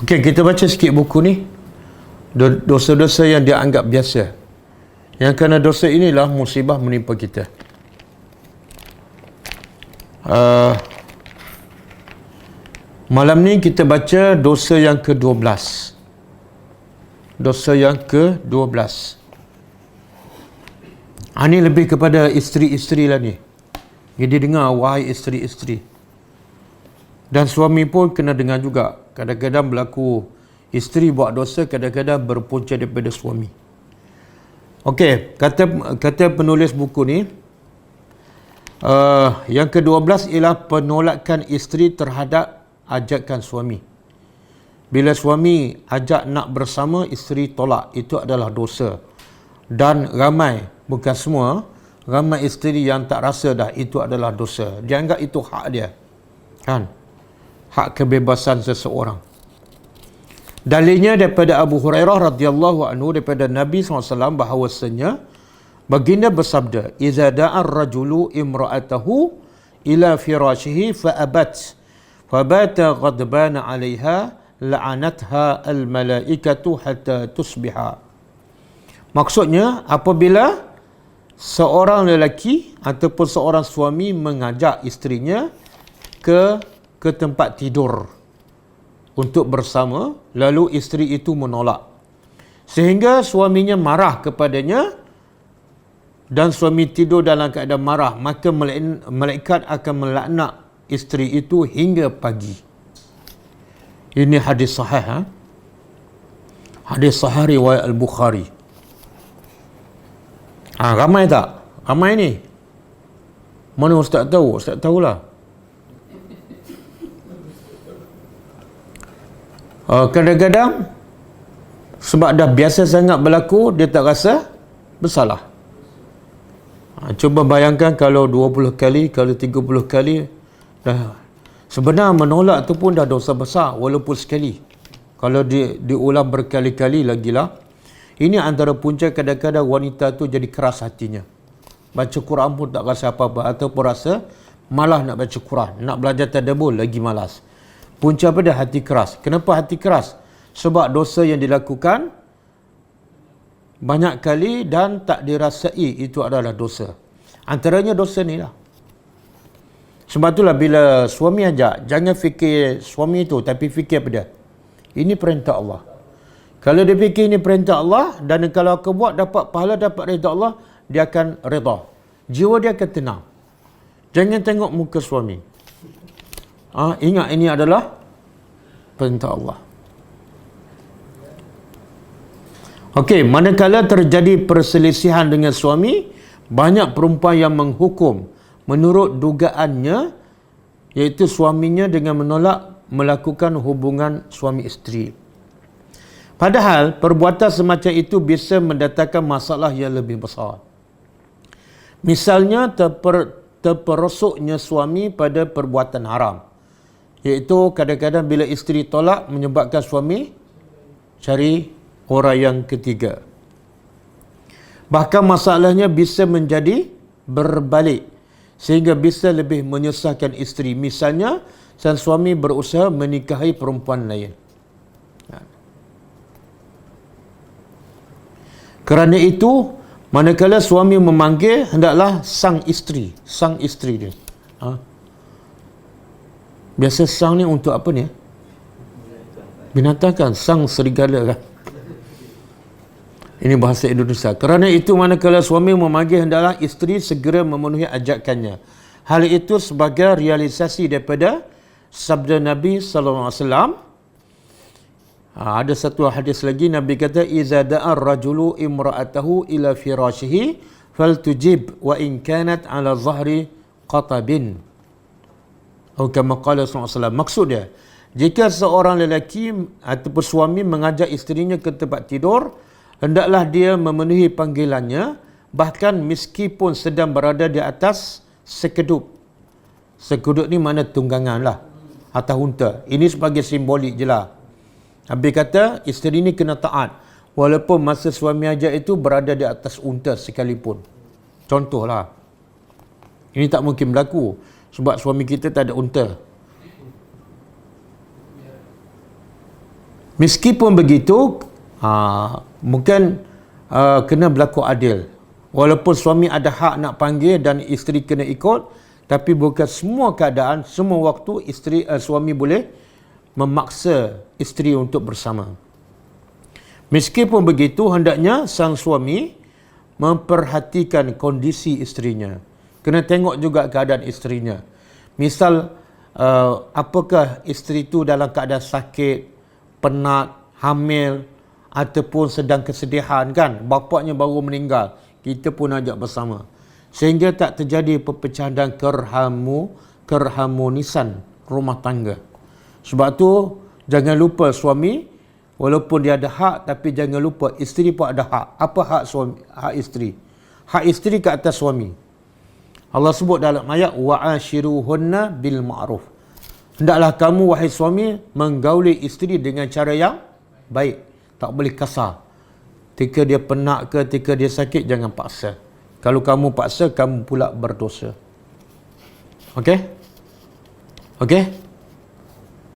Okey, kita baca sikit buku ni. Dosa-dosa yang dianggap biasa. Yang kerana dosa inilah musibah menimpa kita. Malam ni kita baca dosa yang ke-12. Dosa yang ke-12. Ini lebih kepada isteri-isteri lah ni. Jadi dengar, wahai isteri-isteri. Dan suami pun kena dengar juga. Kadang-kadang berlaku isteri buat dosa, kadang-kadang berpunca daripada suami. Okey, kata penulis buku ni, yang ke-12 ialah penolakan isteri terhadap ajakan suami. Bila suami ajak nak bersama, isteri tolak, itu adalah dosa. Dan ramai, bukan semua, ramai isteri yang tak rasa dah itu adalah dosa. Dia anggap itu hak dia, kan? Hak kebebasan seseorang. Dalilnya daripada Abu Hurairah radhiyallahu anhu, daripada Nabi SAW, bahawasanya baginda bersabda, "Iza da'a ar-rajulu imra'atahu ila firashihi fa'abat fabata ghadbana 'alayha la'anatha al-malaikatu hatta tusbiha." Maksudnya, apabila seorang lelaki ataupun seorang suami mengajak isterinya ke tempat tidur untuk bersama, lalu isteri itu menolak, sehingga suaminya marah kepadanya dan suami tidur dalam keadaan marah, maka malaikat akan melaknat isteri itu hingga pagi. Ini hadis sahih, hadis sahih riwayat Al-Bukhari. Ramai tak? Ramai ni. Mana ustaz tahu? Ustaz tahulah. Kadang-kadang sebab dah biasa sangat berlaku, dia tak rasa bersalah. Cuba bayangkan kalau 20 kali, kalau 30 kali, dah sebenarnya menolak tu pun dah dosa besar walaupun sekali. Kalau diulang berkali-kali lagilah. Ini antara punca kadang-kadang wanita tu jadi keras hatinya. Baca Quran pun tak rasa apa-apa, ataupun rasa malas nak baca Quran, nak belajar tadabbur lagi malas. Punca pada hati keras. Kenapa hati keras? Sebab dosa yang dilakukan banyak kali dan tak dirasai itu adalah dosa. Antaranya dosa ni lah. Sebab itulah bila suami ajak, jangan fikir suami itu, tapi fikir apa dia? Ini perintah Allah. Kalau dia fikir ini perintah Allah, dan kalau aku buat dapat pahala, dapat redha Allah, dia akan redha. Jiwa dia akan tenang. Jangan tengok muka suami. Ingat ini adalah perintah Allah. Okey, manakala terjadi perselisihan dengan suami, banyak perempuan yang menghukum menurut dugaannya, iaitu suaminya dengan menolak melakukan hubungan suami isteri. Padahal perbuatan semacam itu bisa mendatangkan masalah yang lebih besar. Misalnya terperosoknya suami pada perbuatan haram, iaitu kadang-kadang bila isteri tolak menyebabkan suami cari orang yang ketiga. Bahkan masalahnya bisa menjadi berbalik sehingga bisa lebih menyusahkan isteri. Misalnya sang suami berusaha menikahi perempuan lain. Kerana itu, manakala suami memanggil, hendaklah sang isteri dia. Biasa sang ni untuk apa ni? Binatang kan? Sang serigala kan? Ini bahasa Indonesia. Kerana itu, manakala suami memanggil, hendaklah isteri segera memenuhi ajakannya. Hal itu sebagai realisasi daripada sabda Nabi SAW. Ada satu hadis lagi, Nabi kata, "Iza da'a ar-rajulu imra'atahu ila firashihi faltujib wa in kanat 'ala zahri qatabin." Atau kama qala SAW. Maksud dia, jika seorang lelaki ataupun suami mengajak isterinya ke tempat tidur, hendaklah dia memenuhi panggilannya, bahkan meskipun sedang berada di atas sekedup. Sekedup ni mana tunggangan lah, atas unta. Ini sebagai simbolik je lah. Nabi kata, isteri ni kena taat walaupun masa suami ajak itu berada di atas unta sekalipun. Contohlah. Ini tak mungkin berlaku sebab suami kita tak ada unta. Meskipun begitu, mungkin kena berlaku adil. Walaupun suami ada hak nak panggil dan isteri kena ikut, tapi bukan semua keadaan, semua waktu suami boleh memaksa isteri untuk bersama. Meskipun begitu, hendaknya sang suami memperhatikan kondisi isterinya. Kena tengok juga keadaan isterinya. Misal, apakah isteri itu dalam keadaan sakit, penat, hamil, ataupun sedang kesedihan kan, bapaknya baru meninggal, kita pun ajak bersama, sehingga tak terjadi perpecahan dan keharmonisan rumah tangga. Sebab tu jangan lupa suami, walaupun dia ada hak, tapi jangan lupa isteri pun ada hak. Apa hak suami? Hak isteri. Hak isteri ke atas suami. Allah sebut dalam ayat wa'ashiruhunna bil ma'ruf. Hendaklah kamu wahai suami menggauli isteri dengan cara yang baik. Tak boleh kasar. Ketika dia penat ke, ketika dia sakit, jangan paksa. Kalau kamu paksa, kamu pula berdosa. Okey? Okey?